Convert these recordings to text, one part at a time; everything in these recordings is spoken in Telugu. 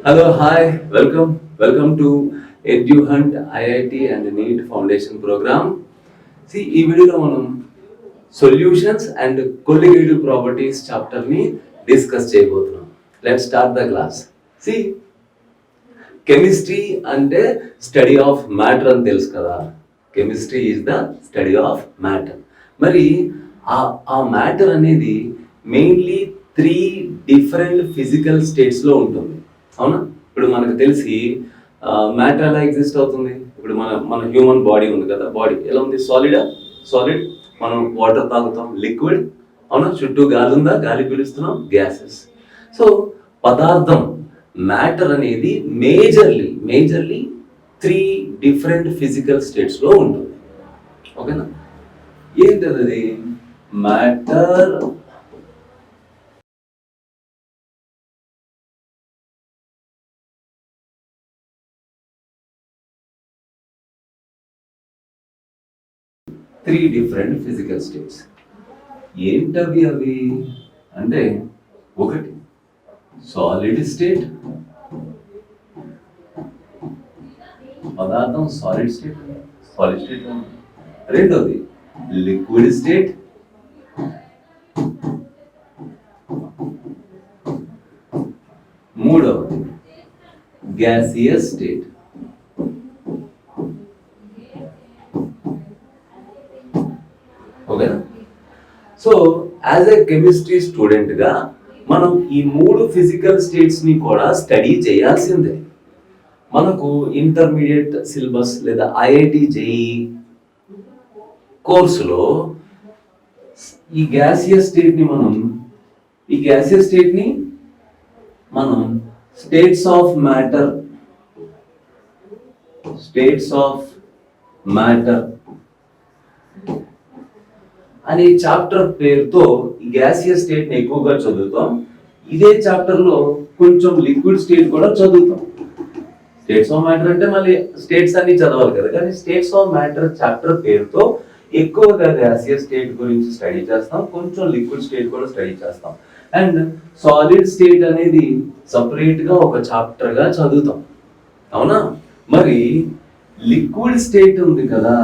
Hello, hi, welcome to EduHunt IIT and NEET Foundation program. See, ఈ వీడియోలో మనం solutions and colligative properties chapter ని డిస్కస్ చేయబోతున్నాం. Let's start the class. See chemistry అంటే స్టడీ ఆఫ్ మ్యాటర్ అని తెలుసు కదా. Chemistry is the study of matter. మరి ఆ మ్యాటర్ అనేది మెయిన్లీ 3 డిఫరెంట్ ఫిజికల్ స్టేట్స్లో ఉంటుంది. అవునా? ఇప్పుడు మనకు తెలిసి మ్యాటర్ ఎలా ఎగ్జిస్ట్ అవుతుంది. ఇప్పుడు మన హ్యూమన్ బాడీ ఉంది కదా, బాడీ ఎలా ఉంది? సాలిడ్. మనం వాటర్ తాగుతాం, లిక్విడ్. అవునా? చుట్టూ గాలి ఉందా, గాలి పీలుస్తున్నాం, గ్యాసెస్. సో పదార్థం మ్యాటర్ అనేది మేజర్లీ 3 డిఫరెంట్ ఫిజికల్ స్టేట్స్లో ఉంటుంది. ఓకేనా? ఏంటది matter? Three different physical states. ఏంటవి అవి అంటే, ఒకటి సాలిడ్ స్టేట్, పదార్థం సాలిడ్ స్టేట్. రెండోది లిక్విడ్ స్టేట్, మూడవది గ్యాసియస్ స్టేట్. ఓకేనా? సో యాజ్ ఎ కెమిస్ట్రీ స్టూడెంట్గా మనం ఈ 3 ఫిజికల్ స్టేట్స్ని కూడా స్టడీ చేయాల్సిందే. మనకు ఇంటర్మీడియట్ సిలబస్ లేదా ఐఐటి జేఈ కోర్సులో ఈ గ్యాసియస్ స్టేట్ని మనం స్టేట్స్ ఆఫ్ మ్యాటర్ అనే చాప్టర్ పేరుతో ఈ గ్యాసియస్ స్టేట్ ని ఎక్కువగా చదువుతాం. ఇదే చాప్టర్ లో కొంచెం లిక్విడ్ స్టేట్ కూడా చదువుతాం. స్టేట్స్ ఆఫ్ మ్యాటర్ అంటే మళ్ళీ స్టేట్స్ అన్ని చదవాలి కదా, కానీ స్టేట్స్ ఆఫ్ మ్యాటర్ చాప్టర్ పేరుతో ఎక్కువగా గ్యాసియస్ స్టేట్ గురించి స్టడీ చేస్తాం, కొంచెం లిక్విడ్ స్టేట్ కూడా స్టడీ చేస్తాం. అండ్ సాలిడ్ స్టేట్ అనేది సపరేట్ గా ఒక చాప్టర్ గా చదువుతాం. అవునా? మరి లిక్విడ్ స్టేట్ ఉంది కదా,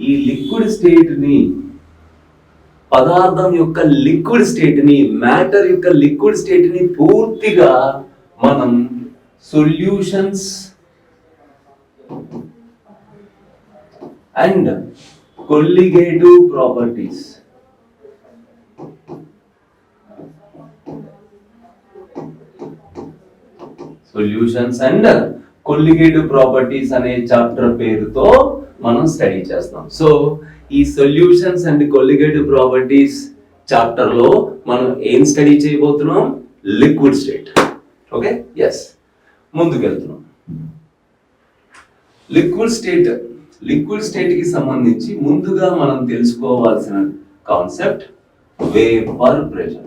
ఈ లిక్విడ్ స్టేట్ ని, పదార్థం యొక్క లిక్విడ్ స్టేట్ ని, మ్యాటర్ యొక్క లిక్విడ్ స్టేట్ ని పూర్తిగా మనం సొల్యూషన్స్ అండ్ కొలిగేటివ్ ప్రాపర్టీస్ అనే చాప్టర్ పేరుతో మనం స్టడీ చేస్తాం. సో ఈ solutions and colligative properties chapter లో మనం ఏం స్టడీ చేయబోతున్నాం? Liquid state. ఓకే, ఎస్, ముందుకెళ్తున్నాం. లిక్విడ్ స్టేట్ కి సంబంధించి ముందుగా మనం తెలుసుకోవాల్సిన కాన్సెప్ట్ వేపర్ ప్రెషర్.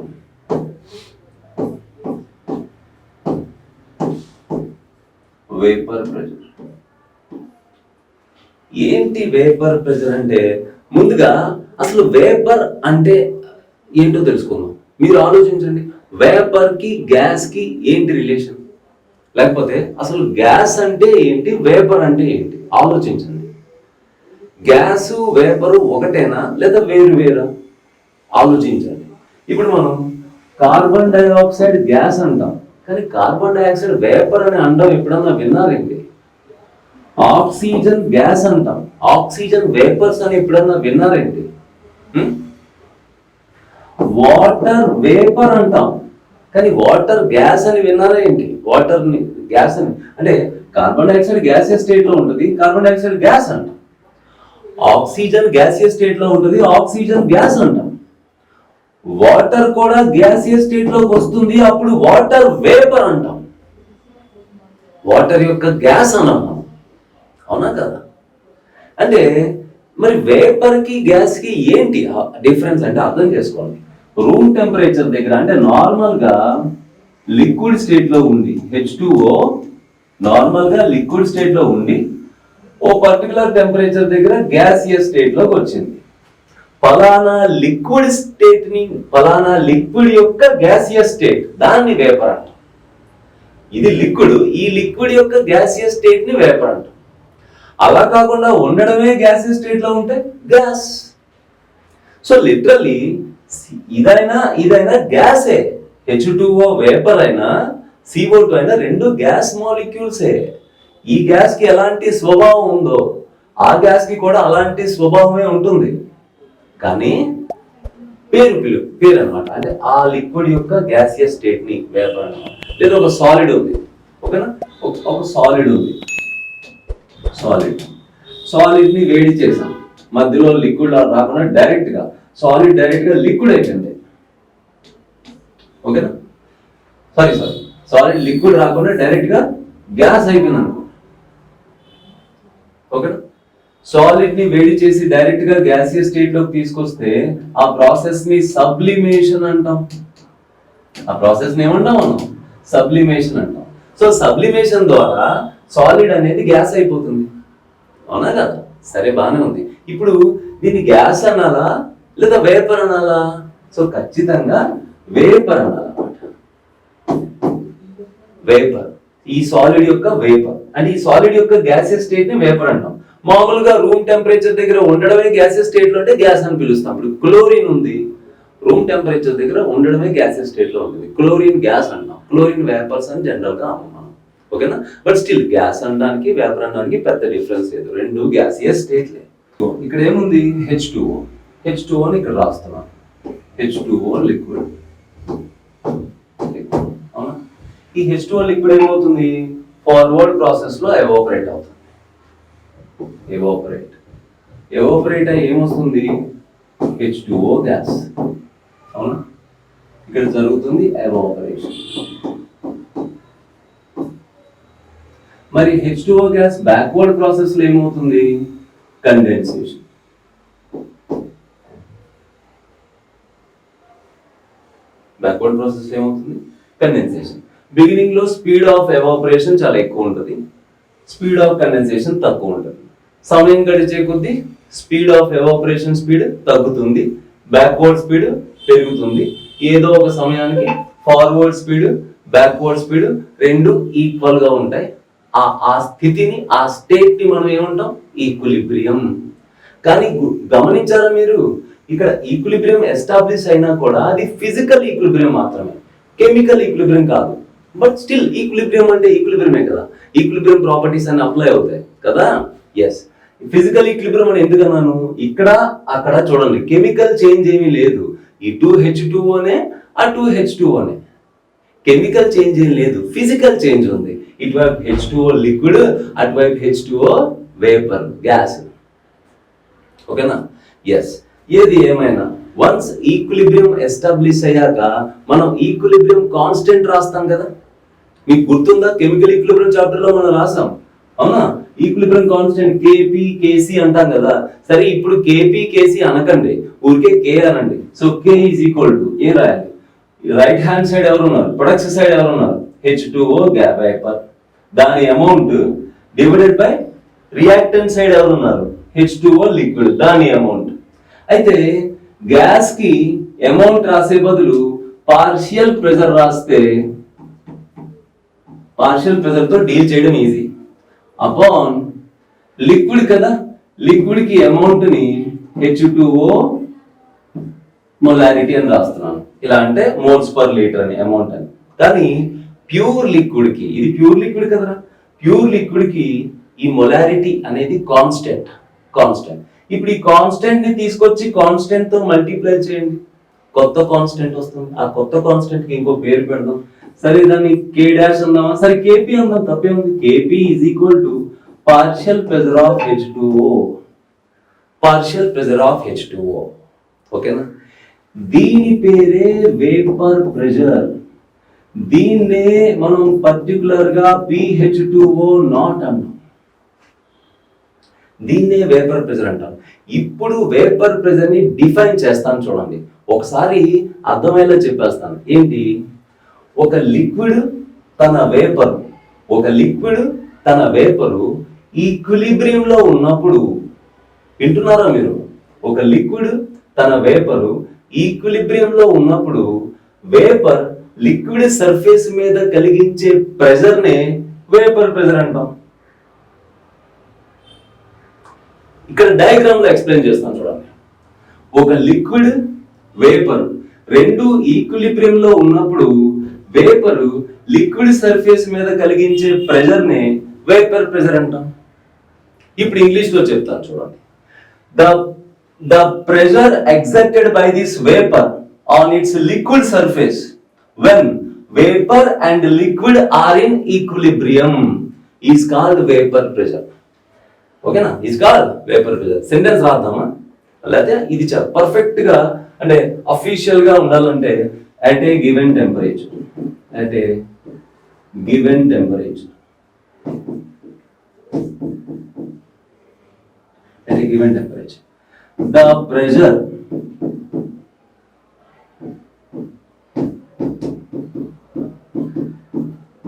ఏంటి వేపర్ ప్రెషర్ అంటే? ముందుగా అసలు వేపర్ అంటే ఏంటో తెలుసుకుందాం. మీరు ఆలోచించండి, వేపర్ కి గ్యాస్ కి ఏంటి రిలేషన్? లేకపోతే అసలు గ్యాస్ అంటే ఏంటి, వేపర్ అంటే ఏంటి? ఆలోచించండి. గ్యాస్ వేపరు ఒకటేనా లేదా వేరా? ఆలోచించండి. ఇప్పుడు మనం కార్బన్ డైఆక్సైడ్ గ్యాస్ అంటాం, కానీ కార్బన్ డైఆక్సైడ్ వేపర్ అని అంటాం ఎప్పుడన్నా విన్నారండి? ఆక్సిజన్ గ్యాస్ అంటాం, ఆక్సిజన్ వేపర్స్ అని ఎప్పుడన్నా విన్నారండి? వాటర్ వేపర్ అంటాం, కానీ వాటర్ గ్యాస్ అని విన్నారా ఏంటి? వాటర్ ని గ్యాస్ అని అంటే కార్బన్ డైఆక్సైడ్ గ్యాసియస్ స్టేట్ లో ఉంటుంది, కార్బన్ డైఆక్సైడ్ గ్యాస్ అంటాం. ఆక్సిజన్ గ్యాసియస్ స్టేట్ లో ఉంటుంది, ఆక్సిజన్ గ్యాస్ అంటాం. వాటర్ కూడా గ్యాసియస్ స్టేట్ లోకి వస్తుంది, అప్పుడు వాటర్ వేపర్ అంటాం. వాటర్ యొక్క గ్యాస్ అన్నాం. అవునా కదా? అంటే మరి వేపర్ కి గ్యాస్ కి ఏంటి డిఫరెన్స్ అంటే అర్థం చేసుకోండి. రూమ్ టెంపరేచర్ దగ్గర అంటే నార్మల్ గా లిక్విడ్ స్టేట్ లో ఉంది, H2O నార్మల్ గా లిక్విడ్ స్టేట్ లో ఉండి ఓ పర్టికులర్ టెంపరేచర్ దగ్గర గ్యాసియస్ స్టేట్ లోకి వచ్చింది. ఫలానా లిక్విడ్ స్టేట్ ని, ఫలానా లిక్విడ్ యొక్క గ్యాసియస్ స్టేట్, దాన్ని వేపర్ అంటాం. ఇది లిక్విడ్, ఈ లిక్విడ్ యొక్క గ్యాసియస్ స్టేట్ ని వేపర్ అంటాం. అలా కాకుండా ఉండడమే గ్యాసియస్ స్టేట్ లో ఉంటే గ్యాస్. సో లిటరల్లీ ఇదైనా గ్యాసే. H2O వేపర్ అయినా CO2 అయినా రెండు గ్యాస్ మాలిక్యూల్సే. ఈ గ్యాస్ కి ఎలాంటి స్వభావం ఉందో ఆ గ్యాస్ కి కూడా అలాంటి స్వభావమే ఉంటుంది, కానీ పేరు అనమాట. అంటే ఆ లిక్విడ్ యొక్క గ్యాసియస్ స్టేట్ ని వేపర్ అన్నమాట. లేదా ఒక సాలిడ్ ఉంది, ఓకేనా, ఒక సాలిడ్ ఉంది. సాలిడ్ ని వేడి చేసాం, మధ్యలో లిక్విడ్ రాకుండా డైరెక్ట్ గా లిక్విడ్ అయిపోయింది, ఓకేనా. సాలిడ్ లిక్విడ్ రాకుండా డైరెక్ట్ గా గ్యాస్ అయిపోయింది అనుకో, ఓకేనా. సాలిడ్ ని వేడి చేసి డైరెక్ట్ గా గ్యాసియస్ స్టేట్ లోకి తీసుకొస్తే ఆ ప్రాసెస్ ని సబ్లిమేషన్ అంటాం. ఆ ప్రాసెస్ ని ఏమంటాం మనం? సబ్లిమేషన్ అంటాం. సో సబ్లిమేషన్ ద్వారా సాలిడ్ అనేది గ్యాస్ అయిపోతుంది, అవునా కదా? సరే, బానే ఉంది. ఇప్పుడు దీన్ని గ్యాస్ అనాలా లేదా వేపర్ అనాలా? సో ఖచ్చితంగా వేపర్ అనాలన్నమాట. వేపర్, ఈ సాలిడ్ యొక్క వేపర్. అంటే ఈ సాలిడ్ యొక్క గ్యాసియస్ స్టేట్ ని వేపర్ అంటాం. మామూలుగా రూమ్ టెంపరేచర్ దగ్గర ఉండడమే గ్యాసియస్ స్టేట్ లో అంటే గ్యాస్ అని పిలుస్తాం. ఇప్పుడు క్లోరిన్ ఉంది, రూమ్ టెంపరేచర్ దగ్గర ఉండడమే గ్యాసియస్ స్టేట్ లో ఉంటుంది, క్లోరిన్ గ్యాస్ అంటాం. క్లోరిన్ వేపర్స్ అని జనరల్ గా అన్నాం, ఓకేనా. బట్ స్టిల్ గ్యాస్ అనడానికి వేపర్ అనడానికి పెద్ద డిఫరెన్స్ లేదు, రెండు గ్యాసియస్ స్టేట్లే. ఇక్కడ ఏముంది? H2O ని ఇక్కడ రాస్తున్నాం. H2O లిక్విడ్, అవునా. ఈ H2O లిక్విడ్ ఏమవుతుంది? ఫార్వర్డ్ ప్రాసెస్ లో ఎవాపరేట్ అవుతుంది. ఎవాపరేట్ అయ్యి ఏమొస్తుంది? H2O గ్యాస్, అవునా. ఇక్కడ జరుగుతుంది ఎవాపరేషన్. మరి H2O గ్యాస్ బ్యాక్వర్డ్ ప్రాసెస్ లో ఏమవుతుంది? కండెన్సేషన్. బ్యాక్వర్డ్ ప్రాసెస్ లో ఏమవుతుంది? కండెన్సేషన్. బిగినింగ్ లో స్పీడ్ ఆఫ్ ఎవాపరేషన్ చాలా ఎక్కువ ఉంటుంది, స్పీడ్ ఆఫ్ కండెన్సేషన్ తక్కువ ఉంటుంది. సమయం గడిచే కొద్దీ స్పీడ్ ఆఫ్ ఎవాపరేషన్ స్పీడ్ తగ్గుతుంది, బ్యాక్వర్డ్ స్పీడ్ పెరుగుతుంది. ఏదో ఒక సమయానికి ఫార్వర్డ్ స్పీడ్, బ్యాక్వర్డ్ స్పీడ్ రెండు ఈక్వల్ గా ఉంటాయి. ఆ స్థితిని, ఆ స్టేట్ ని మనం ఏమంటాం? ఈక్విలిబ్రియం. కానీ గమనించారా మీరు, ఇక్కడ ఈక్విలిబ్రియం ఎస్టాబ్లిష్ అయినా కూడా అది ఫిజికల్ ఈక్విలిబ్రియం మాత్రమే, కెమికల్ ఈక్విలిబ్రియం కాదు. బట్ స్టిల్ ఈక్విలిబ్రియం అంటే ఈక్విలిబ్రియమే కదా, ఈక్విలిబ్రియం ప్రాపర్టీస్ అన్ని అప్లై అవుతాయి కదా. ఎస్, ఫిజికల్ ఈక్విలిబ్రియం అని ఎందుకు అన్నాను? ఇక్కడ అక్కడ చూడండి, కెమికల్ చేంజ్ ఏమీ లేదు. ఈ 2H2Oనే, ఆ 2H2Oనే, కెమికల్ చేంజ్ ఏం లేదు, ఫిజికల్ చేంజ్ ఉంది. ఇటువైపు H2O లిక్విడ్, అటువైపు H2O వేపర్ గ్యాస్, ఓకేనా. ఎస్, ఏది ఏమైనా వన్స్ ఈక్విలిబ్రియం ఎస్టాబ్లిష్ అయ్యాక మనం ఈక్విలిబ్రియం కాన్స్టెంట్ రాస్తాం కదా. మీకు గుర్తుందా? కెమికల్ ఈక్విలిబ్రియం చాప్టర్ లో మనం రాసాం, అవునా. ఈక్విలిబ్రియం కాన్స్టెంట్ KP KC అంటాం కదా. సరే, ఇప్పుడు KP KC అనకండి, ఊరికే K అనండి. So K is equal to ఏ రాయాలి? రైట్ హ్యాండ్ సైడ్ ఎవరు ఉన్నారు? ప్రొడక్ట్స్ సైడ్ ఎవరు ఉన్నారు? H2O వేపర్, దాని amount divided by reactant side ఎవరు ఉన్నారు? H2O లిక్విడ్, దాని అమౌంట్. అయితే గ్యాస్ కి అమౌంట్ రాసే బదులు పార్షియల్ ప్రెషర్ రాస్తే, పార్షియల్ ప్రెషర్ తో డీల్ చేయడం ఈజీ. అపాన్ లిక్విడ్ కదా, లిక్విడ్ కి అమౌంట్ ని H2O మొలారిటీ అని రాస్తున్నాను. ఇలా అంటే మోల్స్ పర్ లీటర్ అని అమౌంట్ అని. కానీ ప్యూర్ లిక్విడ్ కి, ఇది ప్యూర్ లిక్విడ్ కదరా, ప్యూర్ లిక్విడ్ కి ఈ మొలారిటీ అనేది కాన్స్టెంట్. ఇప్పుడు ఈ కాన్స్టెంట్ ని తీసుకొచ్చి కాన్స్టెంట్ తో మల్టిప్లై చేయండి, కొత్త కాన్స్టెంట్ వస్తుంది. ఆ కొత్త కాన్స్టెంట్ కి ఇంకో పేరు పెడదాం. సరే, దాన్ని K' అందామా? సరే, KP అందాం, తప్పే ఉంది. KP is equal to partial pressure of H2O, partial pressure of H2O, ఓకేనా. దీని పేరే వేపర్ ప్రెషర్. దీన్నే మనం పర్టికులర్ గా PH2O నాట్ అంటాం. దీన్నే వేపర్ ప్రెషర్ అంటాం. ఇప్పుడు వేపర్ ప్రెషర్ ని డిఫైన్ చేస్తాను చూడండి, ఒకసారి అర్థమయ్యేలా చెప్పేస్తాను. ఏంటి? ఒక లిక్విడ్ తన వేపరు ఈక్విలిబ్రియం లో ఉన్నప్పుడు, వింటున్నారా మీరు? ఒక లిక్విడ్ తన వేపరు ఈక్విలిబ్రియం లో ఉన్నప్పుడు వేపర్ లిక్విడ్ సర్ఫేస్ మీద కలిగించే ప్రెషర్ నే వేపర్ ప్రెషర్ అంటాం. ఇక్కడ డయాగ్రామ్ లో ఎక్స్ప్లెయిన్ చేస్తాను చూడండి. ఒక లిక్విడ్ వేపర్ రెండు ఈక్విలిబ్రియం లో ఉన్నప్పుడు వేపర్ లిక్విడ్ సర్ఫేస్ మీద కలిగించే ప్రెషర్ నే వేపర్ ప్రెషర్ అంటాం. ఇప్పుడు ఇంగ్లీష్ లో చెప్తాను చూడండి. The pressure exerted by this vapour on it's liquid surface when vapor and liquid are in equilibrium is called vapor pressure. ఓకేనా? is called vapor pressure. Sentence రాద్దామా? లేకపోతే ఇది పర్ఫెక్ట్ గా అంటే అఫీషియల్ గా ఉండాలంటే at a given temperature, at a given temperature, at a given temperature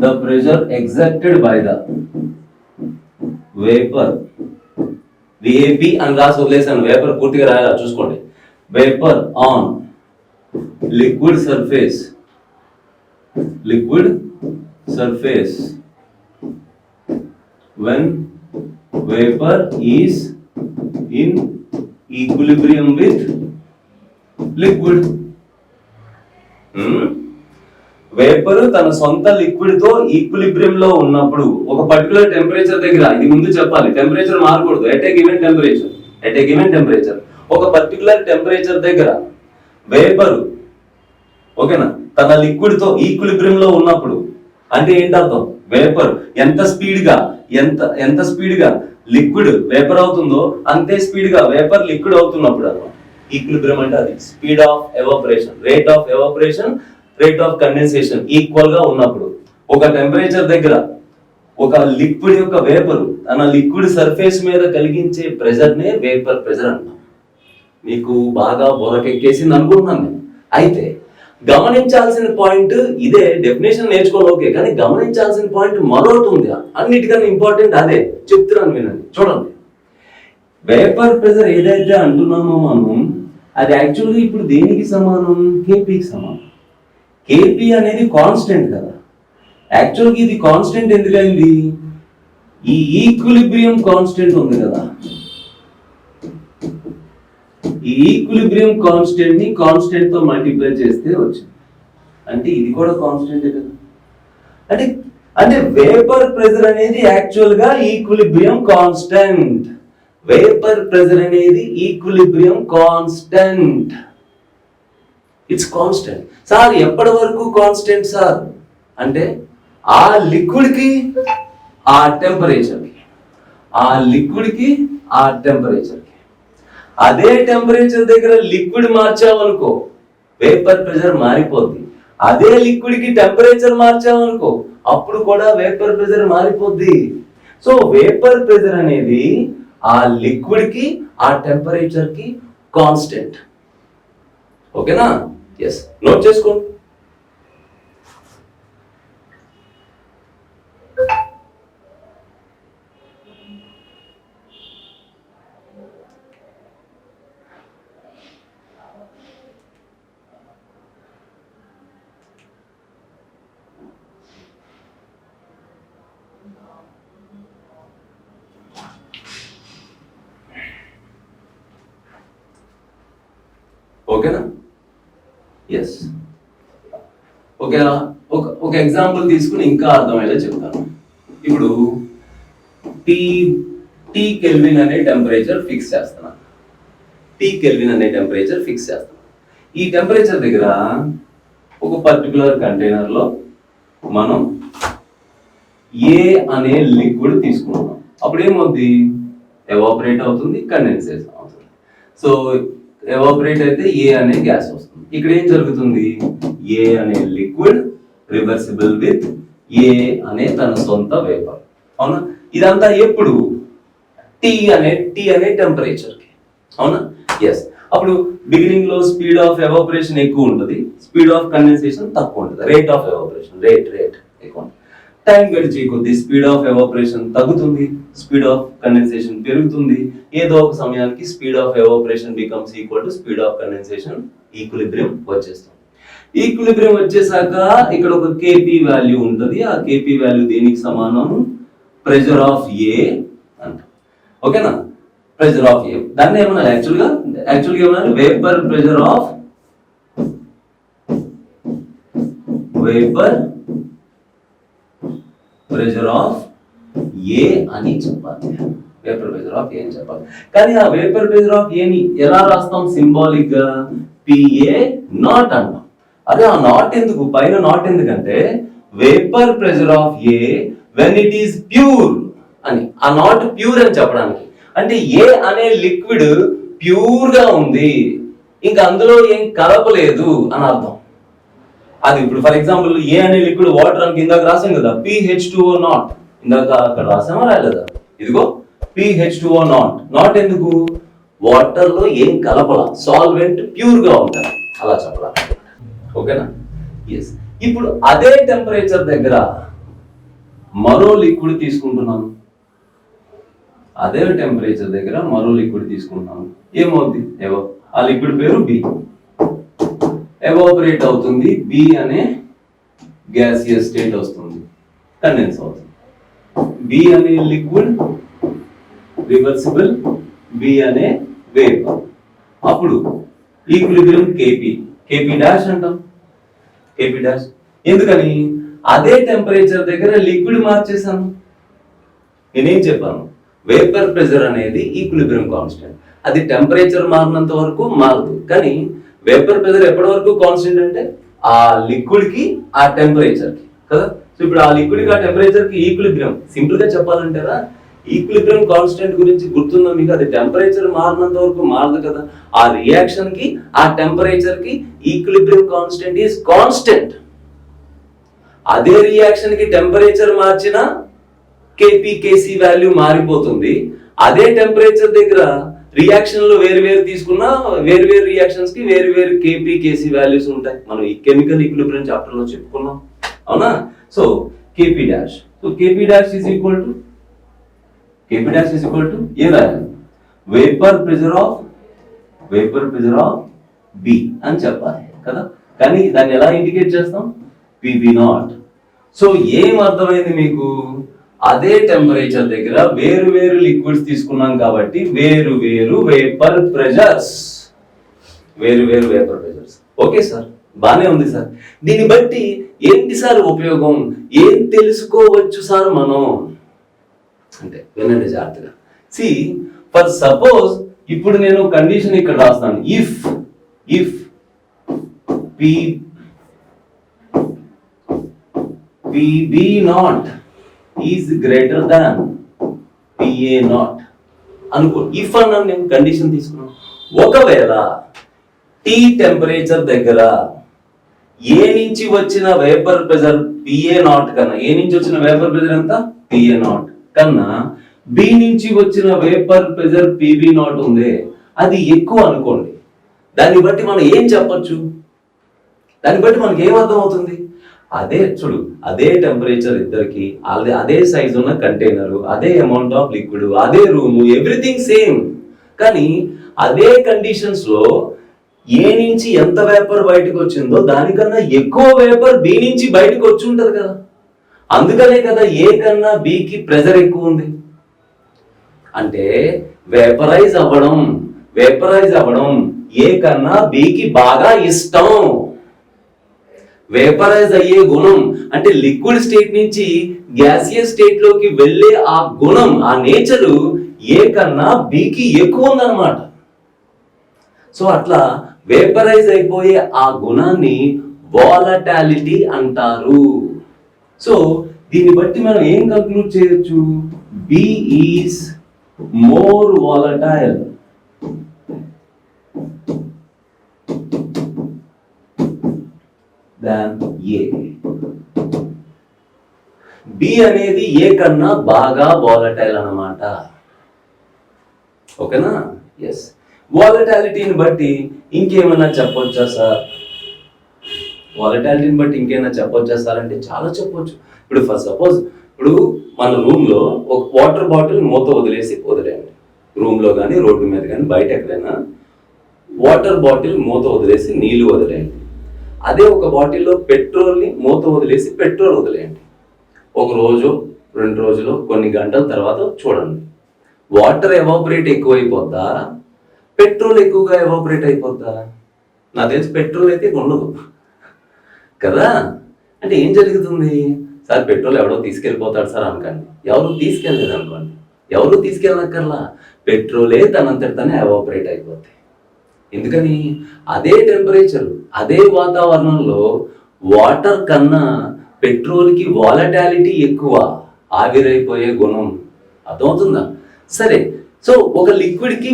the pressure exerted by the vapor, VAP అని రాసి వదిలేసాను. వేపర్ పూర్తిగా రాయాలా చూసుకోండి. Vapour on liquid surface when vapor is in equilibrium with liquid. Vapour తన సొంత లిక్విడ్ తో ఈక్విలిబ్రియం లో ఉన్నప్పుడు ఒక పర్టికులర్ టెంపరేచర్ దగ్గర, ఇది ముందు చెప్పాలి, టెంపరేచర్ మారకూడదు. ఎట్ ఏ గివెన్ టెంపరేచర్ ఒక పర్టికులర్ టెంపరేచర్ దగ్గర వేపర్, ఓకేనా, తన లిక్విడ్ తో ఈక్విలిబ్రియం లో ఉన్నప్పుడు అంటే ఏంటర్థం? వేపర్ ఎంత స్పీడ్ గా లిక్విడ్ వేపర్ అవుతుందో అంతే స్పీడ్ గా వేపర్ లిక్విడ్ అవుతున్నప్పుడు అన్నమాట. ఈక్విలిబ్రియం అంటే అది speed of evaporation, rate of evaporation, rate of condensation equal గా ఉన్నప్పుడు ఒక టెంపరేచర్ దగ్గర ఒక లిక్విడ్ యొక్క వేపర్ తన లిక్విడ్ సర్ఫేస్ మీద కలిగించే ప్రెషర్ నే వేపర్ ప్రెషర్ అంటాం. మీకు బాగా బొరకెక్కేసింది అనుకుంటున్నాను నేను. అయితే గమనించాల్సిన పాయింట్ ఇదే. డెఫినేషన్ నేర్చుకోవాలి ఓకే, కానీ గమనించాల్సిన పాయింట్ మరొకటి ఉంది, అన్నిటికన్నా ఇంపార్టెంట్. అదే చెప్తున్నాను వినండి. చూడండి, వేపర్ ప్రెషర్ ఏదైతే అంటున్నామో మనం, అది యాక్చువల్గా ఇప్పుడు దేనికి సమానం? కేపీకి సమానం. కేపీ అనేది కాన్స్టెంట్ కదా. యాక్చువల్గా ఇది కాన్స్టెంట్ ఎందుకైంది? ఈ ఈక్విలిబ్రియం కాన్స్టెంట్ ఉంది కదా, ఈ ఈక్విలిబ్రియం కాన్స్టెంట్ ని కాన్స్టెంట్ తో మల్టిప్లై చేస్తే వచ్చింది. అంటే ఇది కూడా కాన్స్టెంట్ కదా. అంటే వేపర్ ప్రెషర్ అనేది యాక్చువల్ గా ఈక్విలిబ్రియం కాన్స్టెంట్. వేపర్ ప్రెషర్ అనేది equilibrium constant. It's constant. Sir ఎప్పటి వరకు కాన్స్టెంట్ సార్ అంటే ఆ లిక్విడ్ కి ఆ టెంపరేచర్ కి, ఆ లిక్విడ్ కి ఆ టెంపరేచర్ కి. అదే టెంపరేచర్ దగ్గర లిక్విడ్ మార్చామనుకో వేపర్ ప్రెషర్ మారిపోద్ది. అదే లిక్విడ్ కి టెంపరేచర్ మార్చామనుకో అప్పుడు కూడా వేపర్ ప్రెషర్ మారిపోద్ది. సో వేపర్ ప్రెషర్ అనేది ఆ లిక్విడ్ కి ఆ టెంపరేచర్ కి కాన్స్టెంట్. ఓకేనా? ఎస్, నోట్ చేసుకోండి. ఓకేనా? ఎస్. ఓకేనా? ఒక ఎగ్జాంపుల్ తీసుకుని ఇంకా అర్థమయ్యేలా చెప్తాను. ఇప్పుడు టీ కెల్విన్ అనే టెంపరేచర్ ఫిక్స్ చేస్తున్నాను. ఈ టెంపరేచర్ దగ్గర ఒక పర్టికులర్ కంటైనర్ లో మనం ఏ అనే లిక్విడ్ తీసుకున్నాం. అప్పుడు ఏమవుతుంది? ఎవాపరేట్ అవుతుంది, కండెన్సేషన్ అవుతుంది. సో ఎవాపరేట్ అయితే ఏ అనే గ్యాస్ వస్తుంది. ఇక్కడ ఏం జరుగుతుంది? ఏ అనే లిక్విడ్ రివర్సిబుల్ విత్ ఏ అనే తన సొంత వేపర్. అవునా? ఇదంతా ఎప్పుడు? టీ అనే టెంపరేచర్ కి. అవునా? ఎస్. అప్పుడు బిగినింగ్ లో స్పీడ్ ఆఫ్ ఎవాపరేషన్ ఎక్కువ ఉంటుంది, స్పీడ్ ఆఫ్ కండెన్సేషన్ తక్కువ ఉంటుంది. రేట్ ఆఫ్ ఎవాపరేషన్ రేట్ ఎక్కువ. టైం గడిచే కొద్ది స్పీడ్ ఆఫ్ ఎవాపరేషన్ తగ్గుతుంది, స్పీడ్ ఆఫ్ కండెన్సేషన్ పెరుగుతుంది. ఏదో ఒక సమయానికి speed of evaporation becomes equal to speed of condensation, equilibrium వచ్చేస్తుంది. ఈక్విలిబ్రియం వచ్చేసాక ఇక్కడ ఒక కేపీ వాల్యూ ఉంటుంది. ఆ కేపీ వాల్యూ దేనికి సమానం? ప్రెషర్ ఆఫ్ ఏ అంట. ఓకేనా? ప్రెషర్ ఆఫ్ ఏ దాన్ని ఏమన్నా యాక్చువల్గా ఏమన్నా వేపర్ ప్రెషర్ ఆఫ్ ఏ అని చెప్పాలి. వేపర్ ప్రెషర్ ఆఫ్ ఏ అని చెప్పాలి. కానీ ఆ వేపర్ ప్రెషర్ ఆఫ్ ఏని ఎలా రాస్తాం? సింబాలిక్ గా పిఏ నాట్ అంటాం. అదే ఆ నాట్ ఎందుకు? పైన నాట్ ఎందుకంటే vapour pressure of A when it is pure అని. ఆ నాట్ ప్యూర్ అని చెప్పడానికి, అంటే ఏ అనే లిక్విడ్ ప్యూర్ గా ఉంది, ఇంకా అందులో ఏం కలపలేదు అని అర్థం. అది ఇప్పుడు ఫర్ ఎగ్జాంపుల్ ఏ అనే లిక్విడ్ వాటర్ అని కిందకి రాసాం కదా, PH2O నాట్. ఇందాక అక్కడ రాసామా రాలేదా? ఇదిగో PH2O నాట్. నాట్ ఎందుకు? వాటర్ లో ఏం కలపల, సాల్వెంట్ ప్యూర్ గా ఉంటాయి, అలా చెప్పాలి. ఓకేనా? ఎస్. ఇప్పుడు అదే టెంపరేచర్ దగ్గర మరో లిక్విడ్ తీసుకుంటున్నాను. అదే టెంపరేచర్ దగ్గర మరో లిక్విడ్ తీసుకుంటున్నాను. ఏమవుద్ది? ఆ లిక్విడ్ పేరు బి. ఎవాపరేట్ అవుతుంది, బి అనే గ్యాసియస్ స్టేట్ వస్తుంది, కండెన్స్ అవుతుంది. బి అనే లిక్విడ్ రివర్సిబుల్, బి అనే వేపర్. అప్పుడు ఈక్విలిబ్రియం కేపీ డాష్ అంటాం. కేపీ డాష్ ఎందుకని? అదే టెంపరేచర్ దగ్గర లిక్విడ్ మార్చేసాను. నేనేం చెప్పాను? వేపర్ ప్రెషర్ అనేది ఈక్విలిబ్రియం కాన్స్టెంట్. అది టెంపరేచర్ మారినంత వరకు మారదు. కానీ వేపర్ ప్రెషర్ ఎప్పటి వరకు కాన్స్టెంట్ అంటే ఆ లిక్విడ్ కి ఆ టెంపరేచర్ కి కదా. సో ఇప్పుడు ఆ లిక్విడ్ కి ఆ టెంపరేచర్ కి ఈక్విలిబ్రియం, సింపుల్ గా చెప్పాలంటారా, ఈక్విలిబ్రియం కాన్స్టెంట్ గురించి గుర్తుందా మీకు? అది టెంపరేచర్ మారినంత వరకు మారదు కదా. ఆ రియాక్షన్ కి ఆ టెంపరేచర్ కి ఈక్విలిబ్రియం కాన్స్టెంట్ ఈజ్ కాన్స్టెంట్. అదే రియాక్షన్ కి టెంపరేచర్ మార్చిన కేసీ వాల్యూ మారిపోతుంది. అదే టెంపరేచర్ దగ్గర రియాక్షన్ లో వేరు తీసుకున్నా వేరు రియాక్షన్స్ కి వేరు కేసీ వాల్యూస్ ఉంటాయి. మనం ఈ కెమికల్ ఈక్విలిబ్రియం చాప్టర్ లో చెప్పుకున్నాం, అవునా? So K P dash, so K P dash is equal to ఏ రాయాలి? వేపర్ ప్రెషర్ ఆఫ్ బి అని చెప్పాలి కదా. కానీ దాన్ని ఎలా ఇండికేట్ చేస్తాం? PB not. సో ఏం అర్థమైంది మీకు? అదే టెంపరేచర్ దగ్గర వేరు లిక్విడ్స్ తీసుకున్నాం కాబట్టి వేరు వేపర్ ప్రెషర్స్. ఓకే సార్, బానే ఉంది సార్. దీన్ని బట్టి ఏంటి సార్ ఉపయోగం? ఏం తెలుసుకోవచ్చు సార్ మనం అంటే వినండి జాగ్రత్తగా. సి ఫర్ సపోజ్ ఇప్పుడు నేను కండిషన్ ఇక్కడ రాస్తాను. If PB not is greater than PA not అనుకో. ఇఫ్ అన్నాను నేను, కండిషన్ తీసుకున్నాను. ఒకవేళ T టెంపరేచర్ దగ్గర ఏ నుంచి వచ్చిన వేపర్ ప్రెషర్ PA నాట్ కన్నా, ఏ నుంచి వచ్చిన వేపర్ ప్రెషర్ ఎంత? PA నాట్ కన్నా బి నుంచి వచ్చిన వేపర్ ప్రెషర్ PB నాట్ ఉంది, అది ఎక్కువ అనుకోండి. దాన్ని బట్టి మనం ఏం చెప్పొచ్చు? దాన్ని బట్టి మనకి ఏం అర్థం అవుతుంది? అదే చూడు, అదే టెంపరేచర్ ఇద్దరికి, అదే సైజ్ ఉన్న కంటైనర్, అదే అమౌంట్ ఆఫ్ లిక్విడ్, అదే రూమ్, ఎవ్రీథింగ్ సేమ్. కానీ అదే కండిషన్స్ లో ఏ నుంచి ఎంత వేపర్ బయటకు వచ్చిందో దానికన్నా ఎక్కువ వేపర్ బి నుంచి బయటకు వచ్చి ఉంటది కదా. అందుకనే కదా ఏ కన్నా బికి ప్రెషర్ ఎక్కువ ఉంది. అంటే వేపరైజ్ అవ్వడం ఏ కన్నా బికి బాగా ఇష్టం. వేపరైజ్ అయ్యే గుణం అంటే లిక్విడ్ స్టేట్ నుంచి గ్యాసియస్ స్టేట్ లోకి వెళ్ళే ఆ గుణం, ఆ నేచరు ఏ కన్నా బికి ఎక్కువ ఉందన్నమాట. సో అట్లా వేపరైజ్ అయిపోయే ఆ గుణాన్ని వాలటాలిటీ అంటారు. సో దీన్ని బట్టి మనం ఏం కంక్లూడ్ చేయొచ్చు? B is more volatile than A. B అనేది ఏ కన్నా బాగా వాలటైల్ అన్నమాట. ఓకేనా? ఎస్. వాలటాలిటీని బట్టి ఇంకేమైనా చెప్పొచ్చా సార్? వాలటాలిటీని బట్టి ఇంకేమైనా చెప్పొచ్చా సార్ అంటే చాలా చెప్పొచ్చు. ఇప్పుడు ఫర్ సపోజ్ ఇప్పుడు మన రూమ్ లో ఒక వాటర్ బాటిల్ మూత వదిలేయండి. రూమ్ లో కానీ రోడ్డు మీద కానీ బయట ఎక్కడైనా వాటర్ బాటిల్ మూత వదిలేసి నీళ్లు వదిలేయండి. అదే ఒక బాటిల్లో పెట్రోల్ని మూత వదిలేసి పెట్రోల్ వదిలేయండి. ఒక రోజు 2 రోజులు కొన్ని గంటల తర్వాత చూడండి, వాటర్ ఎవాపరేట్ ఎక్కువైపోద్దా, పెట్రోల్ ఎక్కువగా ఎవాపరేట్ అయిపోద్దా? నాకు తెలిసి పెట్రోల్ అయితే ఉండదు కదా. అంటే ఏం జరుగుతుంది సార్, పెట్రోల్ ఎవడో తీసుకెళ్ళిపోతాడు సార్ అనకండి. ఎవరు తీసుకెళ్ళలేదు అనుకోండి, ఎవరు తీసుకెళ్ళనక్కర్లా, పెట్రోలే తనంతటి తనే ఎవాపరేట్ అయిపోతాయి. ఎందుకని? అదే టెంపరేచర్, అదే వాతావరణంలో వాటర్ కన్నా పెట్రోల్కి వాలటాలిటీ ఎక్కువ, ఆవిరైపోయే గుణం. అర్థమవుతుందా? సరే, సో ఒక లిక్విడ్కి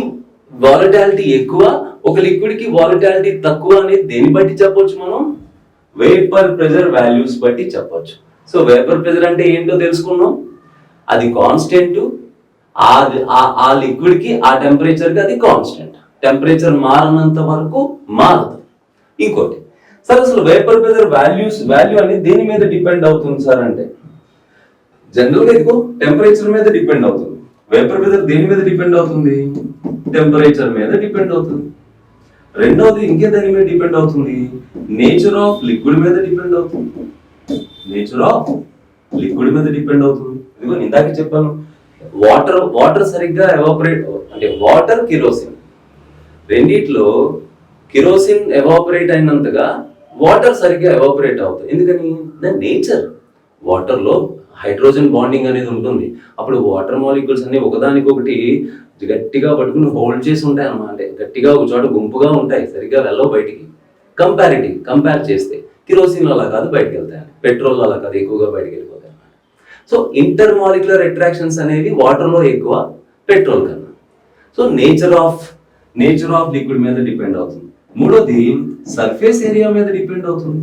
వాలటాలిటీ ఎక్కువ, ఒక లిక్విడ్కి వాలటాలిటీ తక్కువ అనేది దేని బట్టి చెప్పొచ్చు మనం? వేపర్ ప్రెషర్ వాల్యూస్ బట్టి చెప్పొచ్చు. సో వేపర్ ప్రెషర్ అంటే ఏంటో తెలుసుకున్నాం, అది కాన్స్టెంట్, ఆ లిక్విడ్కి ఆ టెంపరేచర్కి అది కాన్స్టెంట్, టెంపరేచర్ మారనంత వరకు మారదు. ఇంకోటి సార్, అసలు వేపర్ ప్రెషర్ వాల్యూ అనేది దేని మీద డిపెండ్ అవుతుంది సార్ అంటే, జనరల్గా ఇదిగో టెంపరేచర్ మీద డిపెండ్ అవుతుంది. వేపర్ ప్రెషర్ దేని మీద డిపెండ్ అవుతుంది? టెంపరేచర్ మీద డిపెండ్ అవుతుంది. రెండవది ఇంకే దాని మీద డిపెండ్ అవుతుంది, నేచర్ ఆఫ్ లిక్విడ్ మీద డిపెండ్ అవుతుంది. నేచర్ ఆఫ్ లిక్విడ్ మీద డిపెండ్ అవుతుంది. ఇదిగో ఇందాక చెప్పాను, వాటర్ సరిగ్గా ఎవాపరేట్, అంటే వాటర్ కిరోసిన్ రెండిట్లో కిరోసిన్ ఎవాపరేట్ అయినంతగా వాటర్ సరిగ్గా ఎవాపరేట్ అవుతుంది. ఎందుకని? దాని నేచర్. వాటర్లో హైడ్రోజన్ బాండింగ్ అనేది ఉంటుంది. అప్పుడు వాటర్ మాలిక్యూల్స్ అన్ని ఒకదానికొకటి గట్టిగా పట్టుకుని హోల్డ్ చేసి ఉంటాయి అన్నమాట. అంటే గట్టిగా ఒక చోట గుంపుగా ఉంటాయి, సరిగ్గా వెళ్ళవు బయటికి. కంపేర్ చేస్తే కిరోసిన్ అలా కాదు, బయటకు వెళ్తాయి. పెట్రోల్ అలా కాదు, ఎక్కువగా బయటకు వెళ్ళిపోతాయి అన్నమాట. సో ఇంటర్ మాలిక్యులర్ అట్రాక్షన్స్ అనేవి వాటర్లో ఎక్కువ, పెట్రోల్ కన్నా. సో నేచర్ ఆఫ్ లిక్విడ్ మీద డిపెండ్ అవుతుంది. మూడోది సర్ఫేస్ ఏరియా మీద డిపెండ్ అవుతుంది.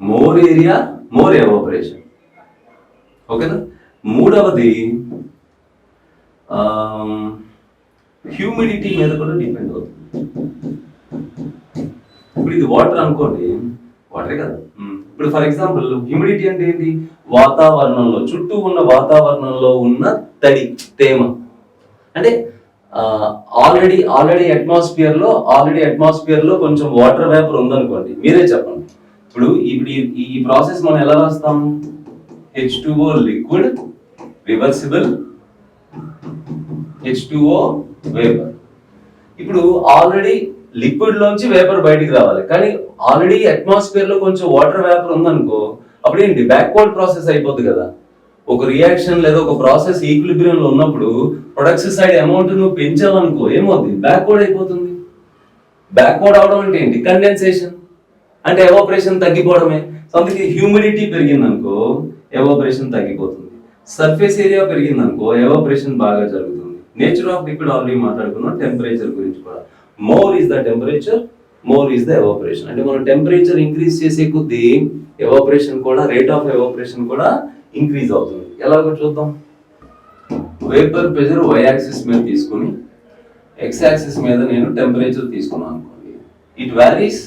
More area more evaporation. ఓకేనా? మూడవది హ్యూమిడిటీ మీద కూడా డిపెండ్ అవుతుంది. ఇప్పుడు ఇది వాటర్ అనుకోండి, వాటరే కదా. ఇప్పుడు ఫర్ ఎగ్జాంపుల్ హ్యూమిడిటీ అంటే ఏంటి? వాతావరణంలో, చుట్టూ ఉన్న వాతావరణంలో ఉన్న తడి, తేమ. అంటే ఆల్రెడీ అట్మాస్ఫియర్ లో కొంచెం వాటర్ వేపర్ ఉందనుకోండి, మీరే చెప్పండి. ఇప్పుడు ఈ ప్రాసెస్ మనం ఎలా రాస్తాము? H2O liquid, reversible H2O vapour. ఇప్పుడు ఆల్రెడీ లిక్విడ్ లోంచి వేపర్ బయటికి రావాలి, కానీ ఆల్రెడీ అట్మాస్ఫియర్ లో కొంచెం వాటర్ వేపర్ ఉందనుకో, అప్పుడు ఏంటి? బ్యాక్వర్డ్ ప్రాసెస్ అయిపోద్ది కదా. ఒక రియాక్షన్ లేదా ఒక ప్రాసెస్ ఈక్విలిబ్రియం లో ఉన్నప్పుడు ప్రొడక్షన్ సైడ్ అమౌంట్ నువ్వు పెంచావనుకో, ఏమవుతుంది? బ్యాక్వర్డ్ అయిపోతుంది. బ్యాక్వర్డ్ అవడం అంటే ఏంటి? కండెన్సేషన్, అంటే ఎవాపరేషన్ తగ్గిపోవడమే. సో అందుకే హ్యూమిడిటీ పెరిగిందనుకో, ఎవాపరేషన్ తగ్గిపోతుంది. సర్ఫేస్ ఏరియా పెరిగిందనుకో, ఎవాపరేషన్ బాగా జరుగుతుంది. నేచర్ ఆఫ్ లిక్విడ్ ఆల్రెడీ మాట్లాడుకున్నాం, టెంపరేచర్ గురించి కూడా. More is the temperature, more is the evaporation. అంటే మనం టెంపరేచర్ ఇంక్రీజ్ చేసే కొద్దీ ఎవాపరేషన్ కూడా, రేట్ ఆఫ్ ఎవాపరేషన్ కూడా ఇంక్రీజ్ అవుతుంది. ఎలాగో చూద్దాం. వేపర్ ప్రెషర్ y యాక్సిస్ మీద తీసుకుని x యాక్సిస్ మీద నేను టెంపరేచర్ తీసుకున్నాను అనుకోండి. ఇట్ వ్యారీస్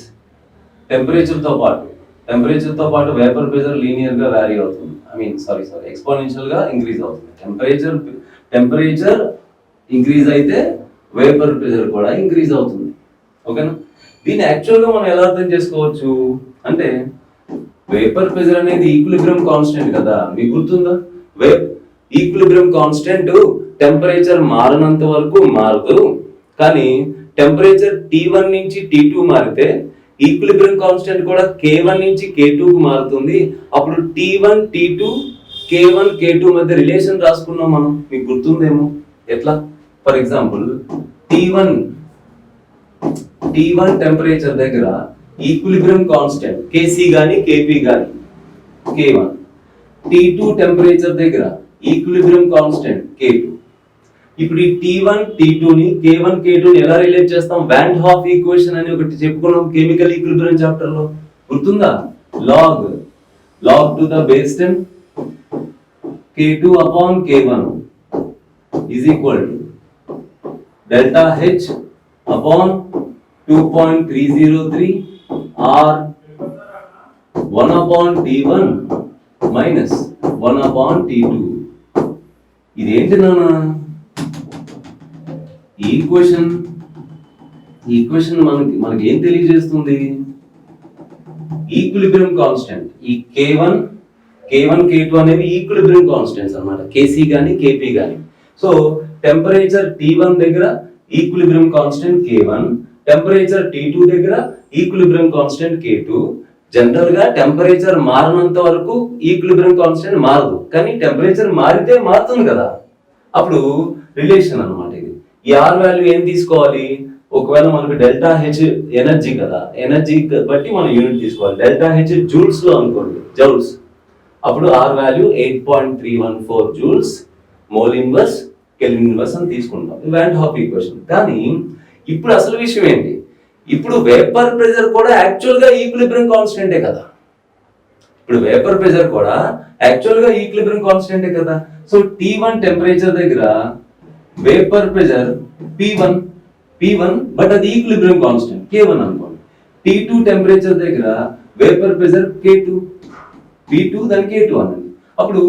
టెంపరేచర్ తో పాటు వేపర్ ప్రెషర్ లీనియర్ గా వ్యారీ అవుతుంది. ఎక్స్పోనెన్షియల్ గా ఇంక్రీజ్ అవుతుంది. టెంపరేచర్ ఇంక్రీజ్ అయితే వేపర్ ప్రెషర్ కూడా ఇంక్రీజ్ అవుతుంది. ఓకేనా? దీన్ని యాక్చువల్ గా మనం ఎలా అర్థం చేసుకోవచ్చు అంటే, వేపర్ ప్రెషర్ అనేది ఈక్విలిబ్రియం కాన్స్టెంట్ కదా, మీకు గుర్తుందా? ఈక్విలిబ్రియం కాన్స్టెంట్ టెంపరేచర్ మారనంత వరకు మారదు, కానీ టెంపరేచర్ T1 నుంచి T2 మారితే ఈక్విలిబ్రియం కాన్స్టెంట్ కూడా K1 నుంచి K2 కు మారుతుంది. అప్పుడు T1 T2 K1 K2 మధ్య రిలేషన్ రాసుకున్నాం మనం, మీకు గుర్తుందేమో. ఎట్లా? ఫర్ ఎగ్జాంపుల్ T1 టెంపరేచర్ దగ్గర ఈక్విలిబ్రియం కాన్స్టెంట్ Kc గాని Kp గాని K1. T2 టెంపరేచర్ దగ్గర ఈక్విలిబ్రియం కాన్స్టెంట్ K2. ఇప్పుడు ఈ T1 T2 ని K1 K2 ని ఎలా రిలేట్ చేస్తాం? వాన్ హాఫ్ ఈక్వేషన్ అని ఒకటి చెప్పుకున్నాం కెమికల్ ఈక్విలిబ్రియం చాప్టర్ లో, గుర్తుందా? log to the base 10 K2 upon K1 is equal to delta H upon 2.303 or 1 upon T1 minus 1 upon T2. ఇదేంటి నాన్న? ఈక్వేషన్ ఈ ఈక్వేషన్ మనకి ఏం తెలియజేస్తుంది? Equilibrium constant. ఈ K1 K2 అనేవి ఈక్విలిబ్రియం కాన్స్టెంట్స్ అన్నమాట, కేసీ గాని కేపీ గాని. సో టెంపరేచర్ T1 దగ్గర equilibrium constant K1, temperature T2 దగ్గర ఈక్విలిబ్రియం కాన్స్టెంట్ K2. జనరల్ గా టెంపరేచర్ మారనంత వరకు ఈక్విలిబ్రియం కాన్స్టెంట్ మారదు, కానీ టెంపరేచర్ మారితే మారుతుంది కదా, అప్పుడు రిలేషన్ అన్నమాట ఇది. ఈ ఆర్ వాల్యూ ఏం తీసుకోవాలి? ఒకవేళ మనకు డెల్టా హెచ్ ఎనర్జీ కదా, ఎనర్జీ బట్టి మనం యూనిట్ తీసుకోవాలి. డెల్టా హెచ్ జూల్స్ లో అనుకోండి, జౌల్స్, అప్పుడు R value 8.314 joules mole inverse kelvin inverse అని తీసుకుంటాం. Van't Hoff equation. కానీ ఇప్పుడు అసలు విషయం ఏంటి? ఇప్పుడు వేపర్ ప్రెషర్ కూడా యాక్చువల్ గా ఈక్విలిబ్రియం కాన్స్టెంటే కదా. ఇప్పుడు వేపర్ ప్రెషర్ కూడా యాక్చువల్ గా ఈక్విలిబ్రియం కాన్స్టెంటే కదా. సో T1 టెంపరేచర్ దగ్గర వేపర్ ప్రెషర్ P1 బట్ అది ఈక్విలిబ్రియం కాన్స్టెంట్ K1 అనుకోండి. T2 టెంపరేచర్ దగ్గర వేపర్ ప్రెషర్ K2, P2 దాని K2 అన్నది. అప్పుడు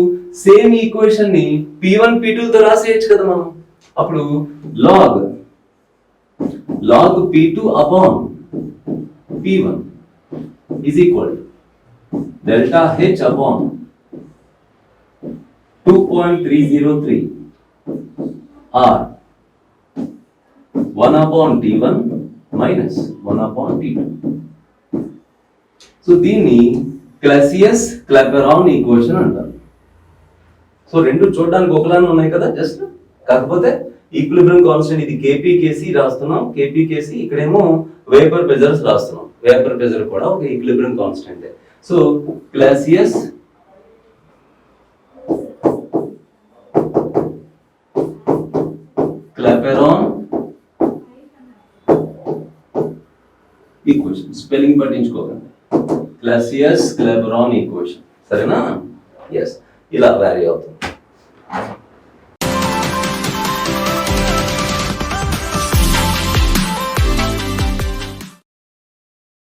సేమ్ ఈక్వేషన్ ని P1 P2 తో రాసేయచ్చు కదా మనం. అప్పుడు log P2 upon P1 is equal to delta H upon 2.303 R 1 upon T1 minus 1 upon T2. So దీన్ని క్లాసియస్-క్లాపెరాన్ ఈక్వేషన్ అంటారు. సో రెండు చూడడానికి ఒకలానే ఉన్నాయి కదా, జస్ట్ కాకపోతే ఈక్విలిబ్రియం కాన్స్టెంట్ ఇది కేపీ కేసీ రాస్తున్నాం, కేపీ కేసీ, ఇక్కడేమో వేపర్ ప్రెషర్స్ రాస్తున్నాం. వేపర్ ప్రెషర్ కూడా ఒక equilibrium constant. So Clausius Clapeyron equation, spelling పట్టించుకోకండి, క్లాసియస్ క్లాపెరాన్ ఈక్వేషన్, సరేనా? ఎస్, ఇలా వ్యారీ అవుతుంది.